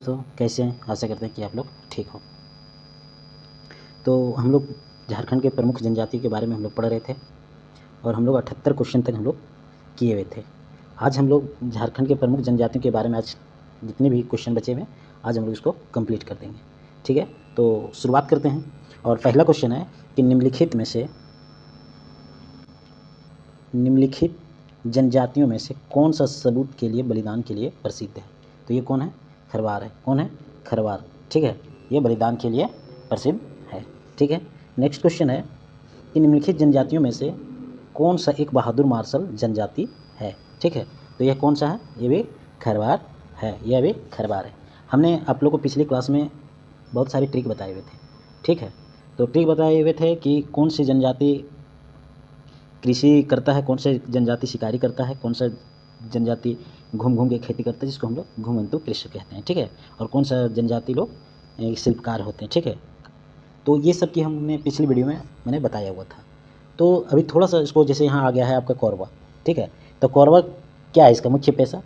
तो कैसे हैं? आशा करते हैं कि आप लोग ठीक हो। तो हम लोग झारखंड के प्रमुख जनजातियों के बारे में हम लोग पढ़ रहे थे और हम लोग 78 क्वेश्चन तक हम लोग किए हुए थे। आज हम लोग झारखंड के प्रमुख जनजातियों के बारे में आज जितने भी क्वेश्चन बचे हुए हैं आज हम लोग इसको कंप्लीट कर देंगे। ठीक है, तो शुरुआत करते हैं। और पहला क्वेश्चन है कि निम्नलिखित जनजातियों में से कौन सा सबूत के लिए बलिदान के लिए प्रसिद्ध है? तो ये कौन है? खरवार है। कौन है? खरवार। ठीक है, ये बलिदान के लिए प्रसिद्ध है। ठीक है, नेक्स्ट क्वेश्चन है कि निम्नलिखित जनजातियों में से कौन सा एक बहादुर मार्शल जनजाति है? ठीक है, तो यह कौन सा है? ये भी खरवार है। यह भी खरवार है। हमने आप लोग को पिछली क्लास में बहुत सारी ट्रिक बताए हुए थे। ठीक है, तो ट्रिक बताए हुए थे कि कौन सी जनजाति कृषि करता है, कौन सा जनजाति शिकारी करता है, कौन सा जनजाति घूम घूम के खेती करता है जिसको हम लोग घूमंतु कृषि कहते हैं। ठीक है, और कौन सा जनजाति लोग शिल्पकार होते हैं। ठीक है, तो ये सब की हमने पिछली वीडियो में मैंने बताया हुआ था। तो अभी थोड़ा सा इसको, जैसे यहाँ आ गया है आपका कौरवा। ठीक है, तो कौरवा क्या है? इसका मुख्य पेशा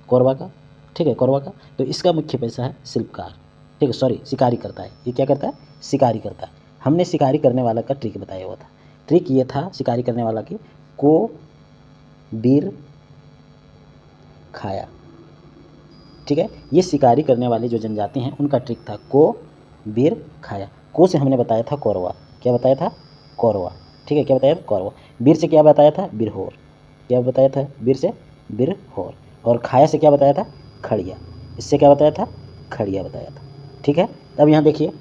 कौरवा का। ठीक है, कौरवा का तो इसका मुख्य पेशा है शिल्पकार। ठीक है, सॉरी, शिकारी करता है। ये क्या करता है? शिकारी करता है। हमने शिकारी करने वाला का ट्रिक बताया हुआ था। ट्रिक ये था शिकारी करने वाला की, को बीर खाया। ठीक है, ये शिकारी करने वाले जो जनजाति हैं उनका ट्रिक था को बीर खाया। को से हमने बताया था कौरवा। क्या बताया था? कौरवा। ठीक है, क्या बताया था? कौरवा। बीर से क्या बताया था? बिरहोर। क्या बताया था? बीर से बिरहोर। और खाया से क्या बताया था? खड़िया। इससे क्या बताया था? खड़िया बताया था। ठीक है, अब यहाँ देखिए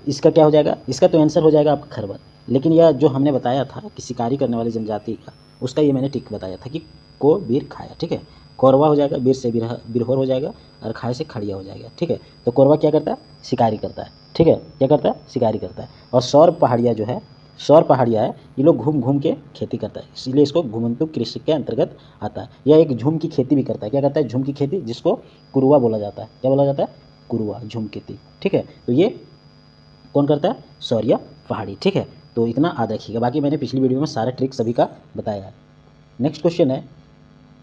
इसका क्या हो जाएगा? इसका तो आंसर हो जाएगा आपका खरवर। लेकिन यह जो हमने बताया था कि शिकारी करने वाली जनजाति का, उसका ये मैंने ट्रिक बताया था कि को बीर खाया। ठीक है, कौरवा हो जाएगा, बीर से बिरहोर हो जाएगा और खाए से खड़िया हो जाएगा। ठीक है, तो कौरवा क्या करता है? शिकारी करता है। ठीक है, क्या करता है? शिकारी करता है। और सौर पहाड़िया जो है, सौर पहाड़िया है, ये लोग घूम घूम के खेती करता है, इसीलिए इसको घूमंतु कृषि के अंतर्गत आता है। यह एक झूम की खेती भी करता है। क्या करता है? झूम की खेती, जिसको कुरुआ बोला जाता है। क्या बोला जाता है? कुरुआ, झूम खेती। ठीक है, तो ये कौन करता है? सौर्या पहाड़ी। ठीक है, तो इतना याद रखिएगा। बाकी मैंने पिछली वीडियो में सारा ट्रिक सभी का बताया है। नेक्स्ट क्वेश्चन है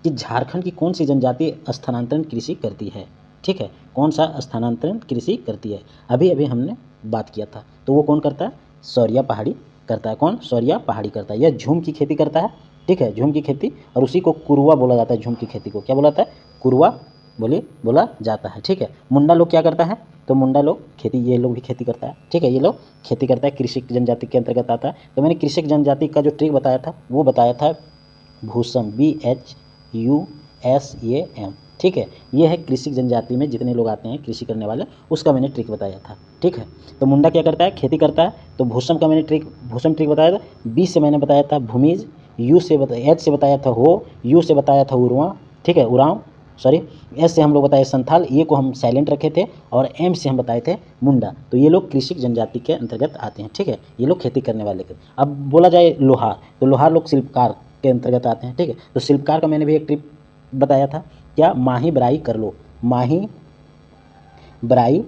कि झारखंड की कौन सी जनजाति स्थानांतरण कृषि करती है? ठीक है, कौन सा स्थानांतरण कृषि करती है? अभी अभी हमने बात किया था। तो वो कौन करता है? सौर्या पहाड़ी करता है। कौन? सौर्या पहाड़ी करता है। यह झूम की खेती करता है। ठीक है, झूम की खेती, और उसी को कुरुआ बोला जाता है। झूम की खेती को क्या बोला जाता है? कुरुआ बोला जाता है। ठीक है, मुंडा लोग क्या करता है? तो मुंडा लोग खेती, ये लोग भी खेती करता है। ठीक है, ये लोग खेती करता है, कृषिक जनजाति के अंतर्गत आता है। तो मैंने कृषिक जनजाति का जो ट्रिक बताया था वो बताया था भूसम, BHUSAM। ठीक है, ये है कृषि जनजाति में जितने लोग आते हैं कृषि करने वाले, उसका मैंने ट्रिक बताया था। ठीक है, तो मुंडा क्या करता है? खेती करता है। तो भूसम का मैंने भूसम ट्रिक बताया था। B से मैंने बताया था भूमिज, H से बताया था हो, U से बताया था उर्वा। ठीक है, उराव, सॉरी। S से हम लोग बताए संथाल, ये को हम साइलेंट रखे थे। और M से हम बताए थे मुंडा। तो ये लोग कृषि जनजाति के अंतर्गत आते हैं। ठीक है, ये लोग खेती करने वाले के। अब बोला जाए लोहार, तो लोहार लोग शिल्पकार के अंतर्गत आते हैं। ठीक है, तो शिल्पकार का मैंने भी एक ट्रिक बताया था। क्या? माही बराई कर लो। माही बराई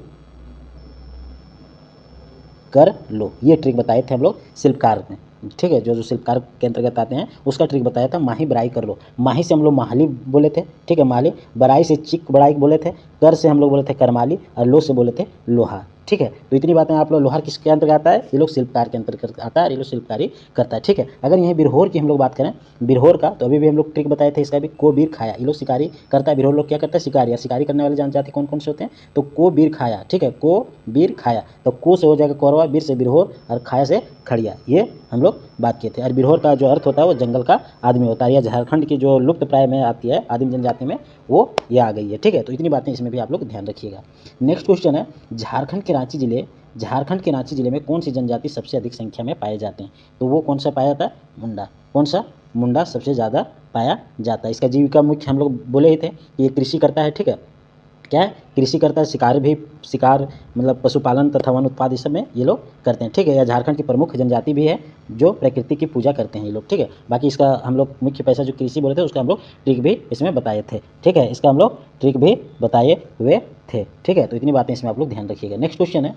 कर लो, ये ट्रिक बताए थे हम लोग शिल्पकार में। ठीक है, जो शिल्पकार के अंतर्गत आते हैं उसका ट्रिक बताया था, माही बराई कर लो। माही से हम लोग माहली बोले थे। ठीक है, माहली। बराई से चिक बड़ाई बोले थे। कर से हम लोग बोले थे करमाली, और लो से बोले थे लोहा। ठीक है, तो इतनी बातें आप लोग। लोहार किसके अंतर्गत आता है? ये लोग शिल्पकार के अंतर्गत आता है, ये लोग शिल्पकारी करता है। ठीक है, अगर यहीं बिरहोर की हम लोग बात करें, बिरहोर का, तो अभी भी हम लोग ट्रिक बताए थे इसका भी, को बीर खाया। ये लोग शिकारी करता है। बिरहोर लोग क्या करता है? शिकारी। या शिकारी करने वाले जनजाति कौन कौन से होते हैं? तो को बीर खाया। ठीक है, को बीर खाया, तो को से हो जाएगा कौरवा, बीर से बिरहोर, और खाया से खड़िया। ये हम लोग बात किए थे। और बिरहोर का जो अर्थ होता है वो जंगल का आदमी होता है। यह झारखंड की जो लुप्त प्राय में आती है आदिम जनजाति में, वो ये आ गई है। ठीक है, तो इतनी बातें इसमें भी आप लोग ध्यान रखिएगा। नेक्स्ट क्वेश्चन है, झारखंड के रांची जिले में कौन सी जनजाति सबसे अधिक संख्या में पाए जाते हैं? तो वो कौन सा पाया जाता है? मुंडा। कौन सा? मुंडा सबसे ज़्यादा पाया जाता है। इसका जीविका मुख्य हम लोग बोले ही थे कि ये कृषि करता है। ठीक है, क्या है? कृषि करता है। शिकार मतलब पशुपालन तथा वन उत्पाद, इस सब में ये लोग करते हैं। ठीक है, यह झारखंड की प्रमुख जनजाति भी है जो प्रकृति की पूजा करते हैं ये लोग। ठीक है, बाकी इसका हम लोग मुख्य पैसा जो कृषि बोले थे उसका हम लोग ट्रिक भी इसमें बताए थे। ठीक है, इसका हम लोग ट्रिक भी बताए हुए थे। ठीक है, तो इतनी बातें इसमें आप लोग ध्यान रखिएगा। नेक्स्ट क्वेश्चन है,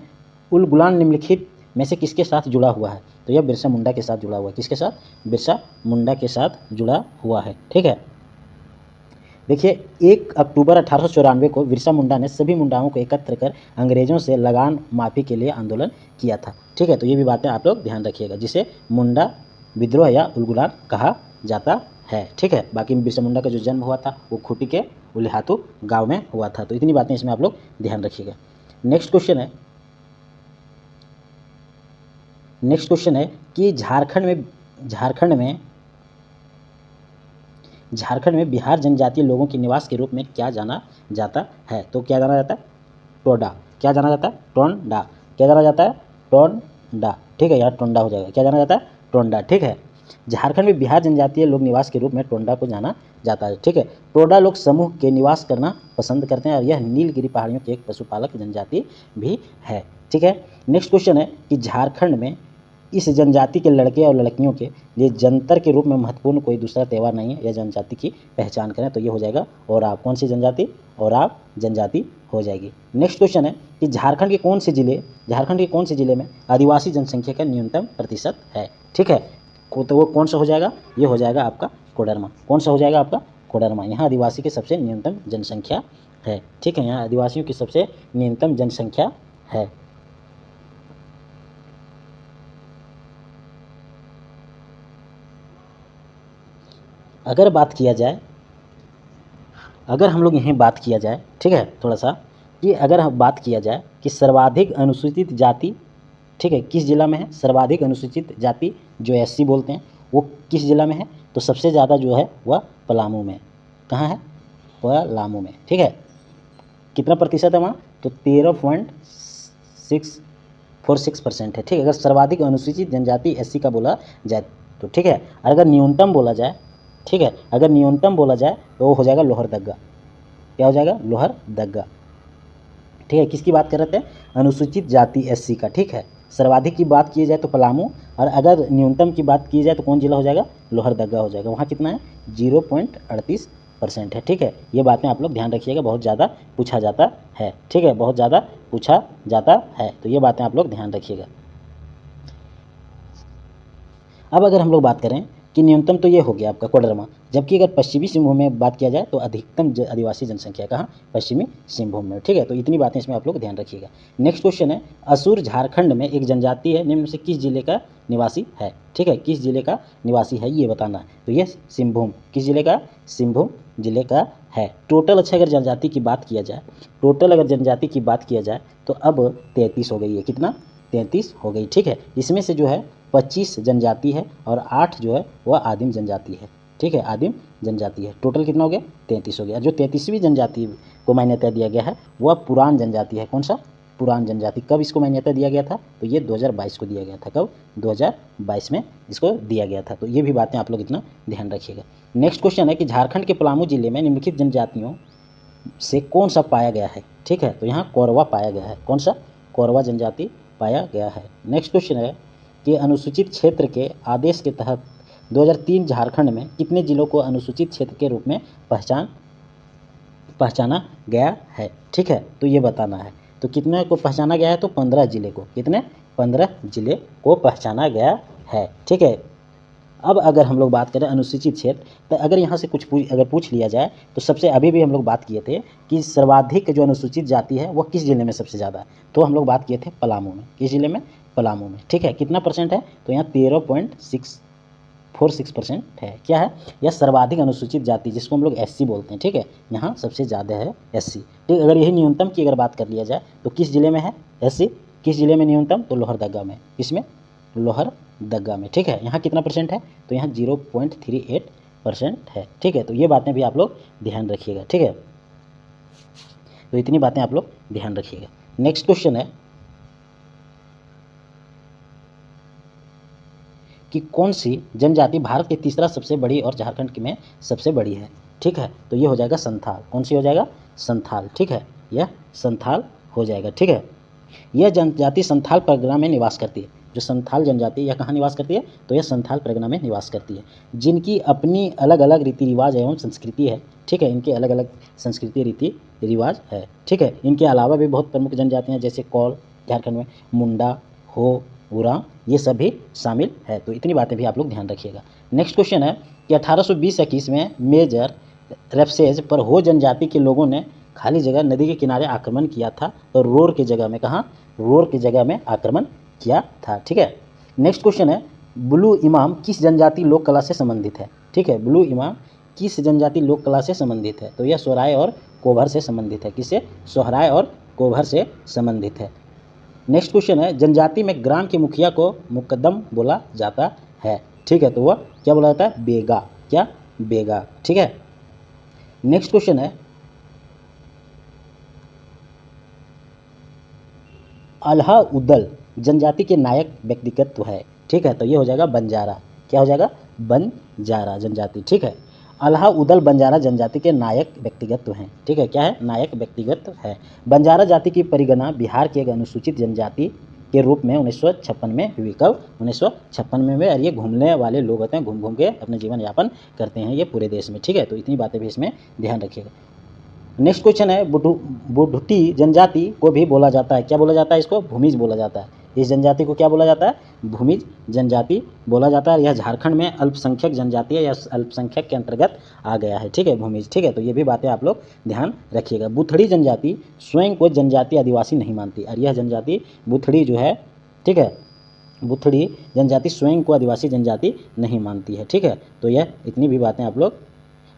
उलगुलान निम्नलिखित में से किसके साथ जुड़ा हुआ है? तो यह बिरसा मुंडा के साथ जुड़ा हुआ है। किसके साथ? बिरसा मुंडा के साथ जुड़ा हुआ है। ठीक है, देखिए 1 अक्टूबर 1894 को बिरसा मुंडा ने सभी मुंडाओं को एकत्र कर अंग्रेजों से लगान माफ़ी के लिए आंदोलन किया था। ठीक है, तो ये भी बातें आप लोग ध्यान रखिएगा, जिसे मुंडा विद्रोह या उलगुलान कहा जाता है। ठीक है, बाकी बिरसा मुंडा का जो जन्म हुआ था वो खूंटी के उलिहातू गाँव में हुआ था। तो इतनी बातें इसमें आप लोग ध्यान रखिएगा। नेक्स्ट क्वेश्चन है कि झारखंड में बिहार जनजातीय लोगों के निवास के रूप में क्या जाना जाता है? तो क्या जाना जाता है? टोडा। क्या जाना जाता है? टोंडा। क्या जाना जाता है? टोंडा। ठीक है, यहाँ टोंडा हो जाएगा। क्या जाना जाता है? टोंडा। ठीक है, झारखंड में बिहार जनजातीय लोग निवास के रूप में टोंडा को जाना जाता है। ठीक है, टोडा लोग समूह के निवास करना पसंद करते हैं और यह नीलगिरी पहाड़ियों की एक पशुपालक जनजाति भी है। ठीक है, नेक्स्ट क्वेश्चन है कि झारखंड में इस जनजाति के लड़के और लड़कियों के लिए जंतर के रूप में महत्वपूर्ण कोई दूसरा त्यौहार नहीं है। यह जनजाति की पहचान करें, तो ये हो जाएगा ओराव। कौन सी जनजाति? ओराव जनजाति हो जाएगी। नेक्स्ट क्वेश्चन है कि झारखंड के कौन से जिले में आदिवासी जनसंख्या का न्यूनतम प्रतिशत है? ठीक है, तो वो कौन सा हो जाएगा? ये हो जाएगा आपका कोडरमा। कौन सा हो जाएगा आपका? कोडरमा। यहाँ आदिवासी की सबसे न्यूनतम जनसंख्या है। ठीक है, यहाँ आदिवासियों की सबसे न्यूनतम जनसंख्या है। अगर हम लोग यहीं बात किया जाए, ठीक है, थोड़ा सा कि अगर हम बात किया जाए कि सर्वाधिक अनुसूचित जाति, ठीक है, किस जिला में है? सर्वाधिक अनुसूचित जाति जो SC बोलते हैं वो किस जिला में है? तो सबसे ज़्यादा जो है वह पलामू में। कहाँ है? पलामू में। ठीक है, कितना प्रतिशत है वहाँ? तो 13.646% है। ठीक है, अगर सर्वाधिक अनुसूचित जनजाति SC का बोला जाए तो। ठीक है, अगर न्यूनतम बोला जाए, ठीक है, अगर न्यूनतम बोला जाए तो वो हो जाएगा लोहरदग्गा। क्या हो जाएगा? लोहरदग्गा। ठीक है, किसकी बात कर रहे थे? अनुसूचित जाति SC का। ठीक है, सर्वाधिक की बात की जाए तो पलामू, और अगर न्यूनतम की बात की जाए तो कौन जिला हो जाएगा? लोहरदग्गा हो जाएगा। वहाँ कितना है? 0.38% है। ठीक है, ये बातें आप लोग ध्यान रखिएगा, बहुत ज़्यादा पूछा जाता है। ठीक है, बहुत ज़्यादा पूछा जाता है, तो ये बातें आप लोग ध्यान रखिएगा। अब अगर हम लोग बात करें कि न्यूनतम, तो ये हो गया आपका कोडरमा, जबकि अगर पश्चिमी सिंहभूम में बात किया जाए तो अधिकतम आदिवासी जनसंख्या कहाँ? पश्चिमी सिंहभूम में। ठीक है, तो इतनी बातें इसमें आप लोग ध्यान रखिएगा। नेक्स्ट क्वेश्चन है, असुर झारखंड में एक जनजाति है, निम्न में से किस जिले का निवासी है? ठीक है, किस जिले का निवासी है ये बताना है। तो ये सिंहभूम, किस जिले का? सिंहभूम जिले का है। टोटल अच्छा अगर जनजाति की बात किया जाए, तो अब 33 हो गई है। कितना? 33 हो गई। ठीक है, इसमें से जो है 25 जनजाति है और 8 जो है वह आदिम जनजाति है। ठीक है, आदिम जनजाति है। टोटल कितना हो गया? 33 हो गया। जो 33वीं जनजाति को मान्यता दिया गया है वह पुरान जनजाति है। कौन सा? पुरान जनजाति। कब इसको मान्यता दिया गया था? तो ये 2022 को दिया गया था। कब? 2022 में इसको दिया गया था। तो ये भी बातें आप लोग इतना ध्यान रखिएगा। नेक्स्ट क्वेश्चन है कि झारखंड के पलामू जिले में निम्नलिखित जनजातियों से कौन सा पाया गया है? ठीक है, तो यहाँ कोरवा पाया गया है। कौन सा? कोरवा जनजाति पाया गया है। नेक्स्ट क्वेश्चन है कि अनुसूचित क्षेत्र के आदेश के तहत 2003 झारखंड में कितने जिलों को अनुसूचित क्षेत्र के रूप में पहचाना गया है? ठीक है, तो ये बताना है। तो कितने को पहचाना गया है? तो 15 जिले को। कितने? 15 जिले को पहचाना गया है। ठीक है, अब अगर हम लोग बात करें अनुसूचित क्षेत्र, तो अगर यहाँ से कुछ पूछ लिया जाए तो सबसे अभी भी हम लोग बात किए थे कि सर्वाधिक जो अनुसूचित जाति है वह किस जिले में सबसे ज़्यादा है? तो हम लोग बात किए थे पलामू में। किस जिले में? पलामू में। ठीक है, कितना परसेंट है? तो यहाँ 13.646% है। क्या है? यह सर्वाधिक अनुसूचित जाति जिसको हम लोग SC बोलते हैं। ठीक है, यहाँ सबसे ज़्यादा है SC। ठीक, अगर यही न्यूनतम की अगर बात कर लिया जाए तो किस जिले में है SC? किस जिले में न्यूनतम? तो लोहरदग्गा में। किसमें? लोहरदग्गा में। ठीक है, यहाँ कितना परसेंट है? तो यहाँ 0.38% है। ठीक है, तो ये बातें भी आप लोग ध्यान रखिएगा। ठीक है, तो इतनी बातें आप लोग ध्यान रखिएगा। नेक्स्ट क्वेश्चन है कि कौन सी जनजाति भारत की तीसरा सबसे बड़ी और झारखंड में सबसे बड़ी है? ठीक है, तो ये हो जाएगा संथाल। कौन सी हो जाएगा? संथाल। ठीक है, यह संथाल हो जाएगा। ठीक है, यह जनजाति संथाल परगना में निवास करती है। जो संथाल जनजाति यह कहाँ निवास करती है? तो यह संथाल परगना में निवास करती है, जिनकी अपनी अलग अलग रीति रिवाज एवं संस्कृति है। ठीक है, इनके अलग अलग संस्कृति रीति रिवाज है। ठीक है, इनके अलावा भी बहुत प्रमुख जनजातियाँ जैसे कौल झारखंड में, मुंडा, हो, उरांव, ये सभी शामिल है। तो इतनी बातें भी आप लोग ध्यान रखिएगा। नेक्स्ट क्वेश्चन है कि 1820-21 में मेजर रेफसेज पर हो जनजाति के लोगों ने खाली जगह नदी के किनारे आक्रमण किया था, तो रोर की जगह में कहाँ, रोर की जगह में आक्रमण किया था। ठीक है, नेक्स्ट क्वेश्चन है ब्लू इमाम किस जनजाति लोक कला से संबंधित है। ठीक है, ब्लू इमाम किस जनजाति लोक कला से संबंधित है, तो यह सोहराय और कोभर से संबंधित है। किससे, सोहराय और कोभर से संबंधित है। नेक्स्ट क्वेश्चन है जनजाति में ग्राम के मुखिया को मुकद्दम बोला जाता है। ठीक है, तो वह क्या बोला जाता है, बेगा, क्या, बेगा। ठीक है, नेक्स्ट क्वेश्चन है अल्हा उदल जनजाति के नायक व्यक्तिगत है। ठीक है, तो ये हो जाएगा बंजारा, क्या हो जाएगा, बंजारा जनजाति। ठीक है, अल्हा उदल बंजारा जनजाति के नायक व्यक्तिगत हैं। ठीक है, क्या है, नायक व्यक्तिगत है। बंजारा जाति की परिगणना बिहार की एक अनुसूचित जनजाति के रूप में 1956 में हुई। कब, 1956 में हुए। और ये घूमने वाले लोग होते हैं, घूम घूम के अपने जीवन यापन करते हैं ये पूरे देश में। ठीक है, तो इतनी बातें भी इसमें ध्यान रखिएगा। नेक्स्ट क्वेश्चन है बुढ़ुटी जनजाति को भी बोला जाता है, क्या बोला जाता है, इसको भूमिज बोला जाता है। इस जनजाति को क्या बोला जाता है, भूमिज जनजाति बोला जाता है। यह झारखंड में अल्पसंख्यक जनजाति है, यह अल्पसंख्यक के अंतर्गत आ गया है। ठीक है, भूमिज। ठीक है, तो ये भी बातें आप लोग ध्यान रखिएगा। बुथड़ी जनजाति स्वयं को जनजाति आदिवासी नहीं मानती, और यह जनजाति बुथड़ी जो है, ठीक है, बुथड़ी जनजाति स्वयं को आदिवासी जनजाति नहीं मानती है। ठीक है, तो यह इतनी भी बातें आप लोग,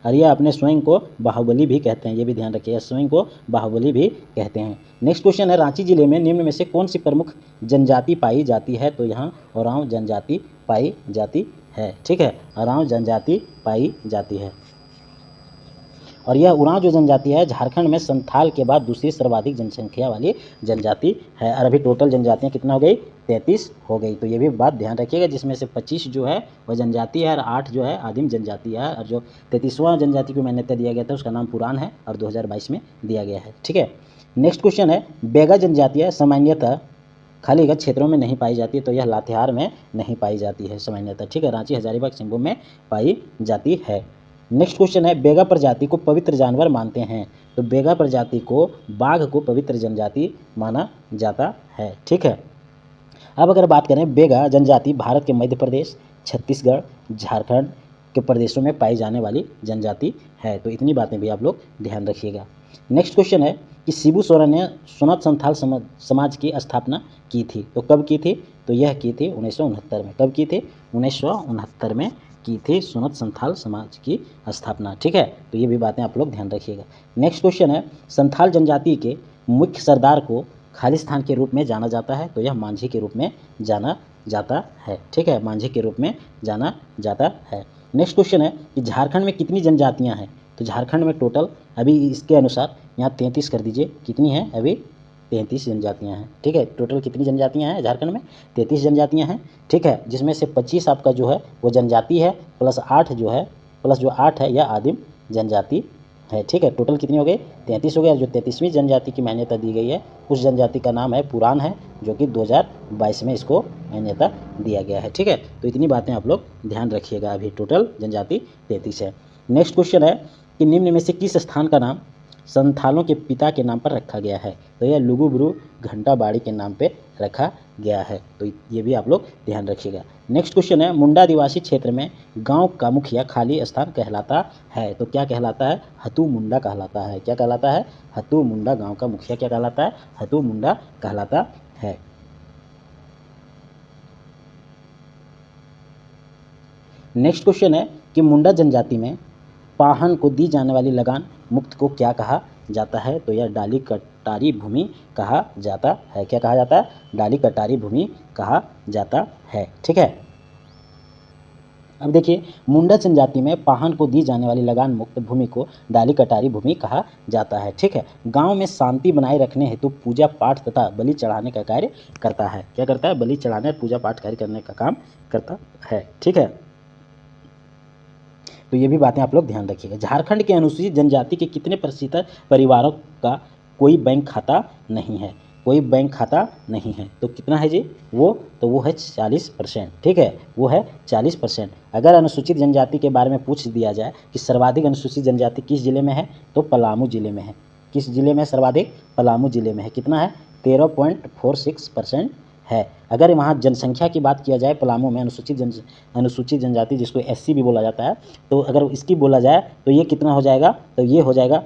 और यह अपने स्वयं को बाहुबली भी कहते हैं, ये भी ध्यान रखिएगा, स्वयं को बाहुबली भी कहते हैं। नेक्स्ट क्वेश्चन है रांची जिले में निम्न में से कौन सी प्रमुख जनजाति पाई जाती है, तो यहाँ ओरांव जनजाति पाई जाती है। ठीक है, ओरांव जनजाति पाई जाती है। और यह उरांव जो जनजाति है झारखंड में संथाल के बाद दूसरी सर्वाधिक जनसंख्या वाली जनजाति है। और अभी टोटल जनजातियाँ कितना हो गई, 33 हो गई। तो ये भी बात ध्यान रखिएगा, जिसमें से 25 जो है वह जनजाति है और 8 जो है आदिम जनजाति है। और जो 33वां जनजाति को मान्यता दिया गया था उसका नाम पुराण है और 2022 में दिया गया है। ठीक है, नेक्स्ट क्वेश्चन है बेगा जनजातियाँ सामान्यतः खाली गत क्षेत्रों में नहीं पाई जाती, तो यह लातेहार में नहीं पाई जाती है सामान्यतः। ठीक है, रांची हजारीबाग सिंहभूम में पाई जाती है। नेक्स्ट क्वेश्चन है बेगा प्रजाति को पवित्र जानवर मानते हैं, तो बेगा प्रजाति को बाघ को पवित्र जनजाति माना जाता है। ठीक है, अब अगर बात करें बेगा जनजाति भारत के मध्य प्रदेश, छत्तीसगढ़, झारखंड के प्रदेशों में पाई जाने वाली जनजाति है। तो इतनी बातें भी आप लोग ध्यान रखिएगा। नेक्स्ट क्वेश्चन है कि शिबू सोरेन ने सोनत संथाल समाज की स्थापना की थी, तो कब की थी, तो यह की थी 1969 में। कब की थी, 1969 में की थी सोनत संथाल समाज की स्थापना। ठीक है, तो ये भी बातें आप लोग ध्यान रखिएगा। नेक्स्ट क्वेश्चन है संथाल जनजाति के मुख्य सरदार को खालिस्तान के रूप में जाना जाता है, तो यह मांझी के रूप में जाना जाता है। ठीक है, मांझी के रूप में जाना जाता है। नेक्स्ट क्वेश्चन है कि झारखंड में कितनी जनजातियां हैं, तो झारखंड में टोटल अभी इसके अनुसार यहाँ 33 कर दीजिए, कितनी है, अभी 33 जनजातियाँ हैं। ठीक है, टोटल कितनी जनजातियाँ हैं झारखंड में, 33 जनजातियाँ हैं। ठीक है, जिसमें से 25 आपका जो है वो जनजाति है, प्लस 8 जो है, प्लस जो 8 है यह आदिम जनजाति है। ठीक है, टोटल कितनी हो गई, 33 हो गया। जो 33वीं जनजाति की मान्यता दी गई है उस जनजाति का नाम है पुराण है, जो कि 2022 में इसको मान्यता दिया गया है। ठीक है, तो इतनी बातें आप लोग ध्यान रखिएगा। अभी टोटल जनजाति 33 है। नेक्स्ट क्वेश्चन है कि निम्न में से किस स्थान का नाम संथालों के पिता के नाम पर रखा गया है, तो यह लुगुबुरु घंटाबाड़ी के नाम पे रखा गया है। तो ये भी आप लोग ध्यान रखिएगा। नेक्स्ट क्वेश्चन है मुंडा आदिवासी क्षेत्र में गांव का मुखिया खाली स्थान कहलाता है, तो क्या कहलाता है, हतू मुंडा कहलाता है। क्या कहलाता है, हतू मुंडा। गांव का मुखिया क्या कहलाता है, हतू मुंडा कहलाता है। नेक्स्ट क्वेश्चन है कि मुंडा जनजाति में पाहन को दी जाने वाली लगान मुक्त को क्या कहा जाता है, तो यह डाली कटारी भूमि कहा जाता है। क्या कहा जाता है, डाली कटारी भूमि कहा जाता है। ठीक है, अब देखिए मुंडा जनजाति में पाहन को दी जाने वाली लगान मुक्त भूमि को डाली कटारी भूमि कहा जाता है। ठीक है, गांव में शांति बनाए रखने हेतु पूजा पाठ तथा बलि चढ़ाने का कार्य करता है। क्या करता है, बलि चढ़ाने पूजा पाठ कार्य करने का काम करता है। ठीक है, तो ये भी बातें आप लोग ध्यान रखिएगा। झारखंड के अनुसूचित जनजाति के कितने प्रतिशत परिवारों का कोई बैंक खाता नहीं है, कोई बैंक खाता नहीं है, तो कितना है जी, वो है 40%। ठीक है, वो है 40%। अगर अनुसूचित जनजाति के बारे में पूछ दिया जाए कि सर्वाधिक अनुसूचित जनजाति किस जिले में है, तो पलामू जिले में है। किस जिले में सर्वाधिक, पलामू जिले में है। कितना है, 13.46% है। अगर वहाँ जनसंख्या की बात किया जाए, पलामू में अनुसूचित जनजाति जिसको SC भी बोला जाता है, तो अगर इसकी बोला जाए तो ये कितना हो जाएगा, तो ये हो जाएगा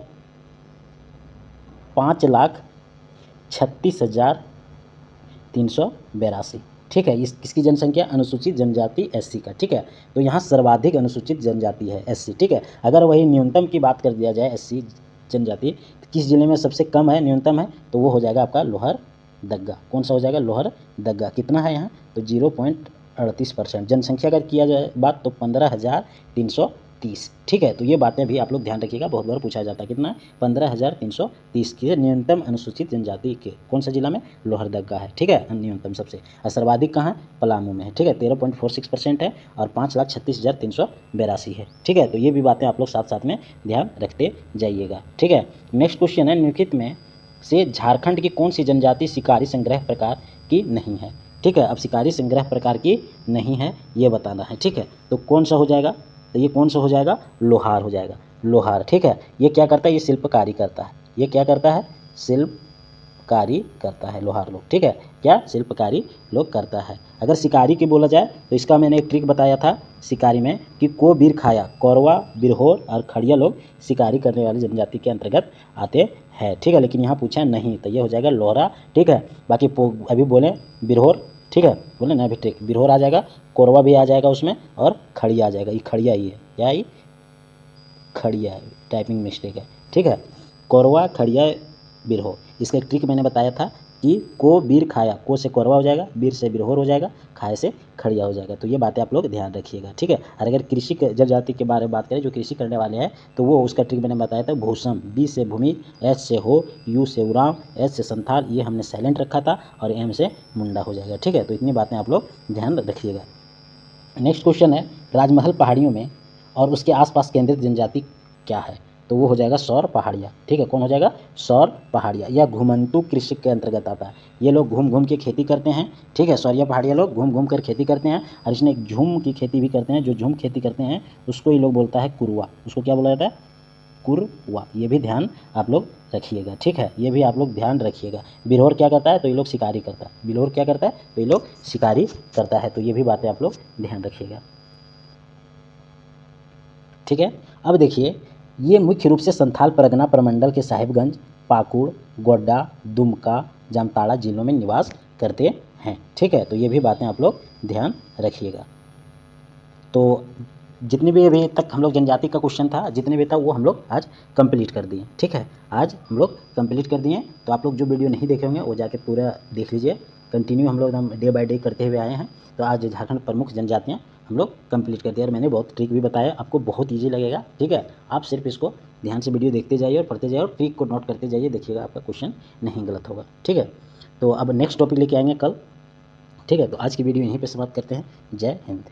5,36,382। ठीक है, किसकी जनसंख्या, अनुसूचित जनजाति SC का। ठीक है, तो यहाँ सर्वाधिक अनुसूचित जनजाति है SC। ठीक है, अगर वही न्यूनतम की बात कर दिया जाए SC जनजाति किस जिले में सबसे कम है, न्यूनतम है, तो वो हो जाएगा आपका लोहरदग्गा। कौन सा हो जाएगा, लोहरदग्गा। कितना है यहाँ, तो 0.38%। जनसंख्या अगर किया जाए बात तो 15,330। ठीक है, तो ये बातें भी आप लोग ध्यान रखिएगा, बहुत बार पूछा जाता है। कितना, 15,330 की न्यूनतम अनुसूचित जनजाति के कौन सा जिला में, लोहरदग्गा है। ठीक है, न्यूनतम सबसे, और सर्वाधिक कहाँ, पलामू में है। ठीक है, 13.46% है और 5,36,382 है। ठीक है, तो ये भी बातें आप लोग साथ साथ में ध्यान रखते जाइएगा। ठीक है, नेक्स्ट क्वेश्चन है, निम्नलिखित में से झारखंड की कौन सी जनजाति शिकारी संग्रह प्रकार की नहीं है। ठीक है, अब शिकारी संग्रह प्रकार की नहीं है ये बताना है। ठीक है, तो कौन सा हो जाएगा, तो ये कौन सा हो जाएगा, लोहार हो जाएगा, लोहार। ठीक है, ये क्या करता है, ये शिल्पकारी करता है। ये क्या करता है, शिल्पकारी करता है लोहार लोग। ठीक है, क्या, शिल्पकारी लोग करता है। अगर शिकारी की बोला जाए तो इसका मैंने एक ट्रिक बताया था शिकारी में कि को बीर खाया, कौरवा, बिरहोर और खड़िया लोग शिकारी करने वाली जनजाति के अंतर्गत आते हैं। ठीक है, लेकिन यहाँ पूछा नहीं, तो ये हो जाएगा लोहरा। ठीक है, बाकी अभी बोले बिरहोर। ठीक है, बोले ना अभी ट्रिक, बिरहोर आ जाएगा, कौरवा भी आ जाएगा उसमें, और खड़िया आ जाएगा। ये खड़िया ही है, क्या ये खड़िया है, टाइपिंग मिस्टेक है। ठीक है, कौरवा, खड़िया, बिरहो। इसका एक ट्रिक मैंने बताया था कि को बीर खाया, को से कौरवा हो जाएगा, बीर से बिरहोर हो जाएगा, खाए से खड़िया हो जाएगा। तो ये बातें आप लोग ध्यान रखिएगा। ठीक है, और अगर कृषि जनजाति के बारे में बात करें, जो कृषि करने वाले हैं, तो वो उसका ट्रिक मैंने बताया था, भूसम, बी से भूमि, एच से हो, यू से उरांव, एच से संथाल, ये हमने साइलेंट रखा था, और एम से मुंडा हो जाएगा। ठीक है, तो इतनी बातें आप लोग ध्यान रखिएगा। नेक्स्ट क्वेश्चन है, राजमहल पहाड़ियों में और उसके आसपास केंद्रित जनजाति क्या है, तो वो हो जाएगा सौर पहाड़िया। ठीक है, कौन हो जाएगा, सौर पहाड़िया। या घुमंतु कृषि के अंतर्गत आता है। ये लोग घूम घूम के खेती करते हैं। ठीक है, सौरिया पहाड़िया लोग घूम घूम कर खेती करते हैं, और इसमें एक झूम की खेती भी करते हैं। जो झूम खेती करते हैं उसको ये लोग बोलता है कुरवा। उसको क्या बोला जाता है, कुरवा। ये भी ध्यान आप लोग रखिएगा। ठीक है, ये भी आप लोग ध्यान रखिएगा। बिरहोर क्या करता है, तो ये लोग शिकारी करता है। बिरहोर क्या करता है, तो ये लोग शिकारी करता है। तो ये भी बातें आप लोग ध्यान रखिएगा। ठीक है, अब देखिए, ये मुख्य रूप से संथाल परगना प्रमंडल के साहिबगंज, पाकुड़, गोड्डा, दुमका, जामताड़ा जिलों में निवास करते हैं। ठीक है, तो ये भी बातें आप लोग ध्यान रखिएगा। तो जितने भी अभी तक हम लोग जनजाति का क्वेश्चन था, जितने भी था वो हम लोग आज कंप्लीट कर दिए। ठीक है, आज हम लोग कंप्लीट कर दिए। तो आप लोग जो वीडियो नहीं देखे होंगे वो जाके पूरा देख लीजिए। कंटिन्यू हम लोग एकदम डे बाय डे करते हुए आए हैं। तो आज झारखंड प्रमुख जनजातियाँ हम लोग कंप्लीट कर दिया, और मैंने बहुत ट्रिक भी बताया, आपको बहुत ईजी लगेगा। ठीक है, आप सिर्फ इसको ध्यान से वीडियो देखते जाइए और पढ़ते जाइए, और ट्रिक को नोट करते जाइए, देखिएगा आपका क्वेश्चन नहीं गलत होगा। ठीक है, तो अब नेक्स्ट टॉपिक लेके आएंगे कल। ठीक है, तो आज की वीडियो यहीं पर समाप्त करते हैं। जय हिंद।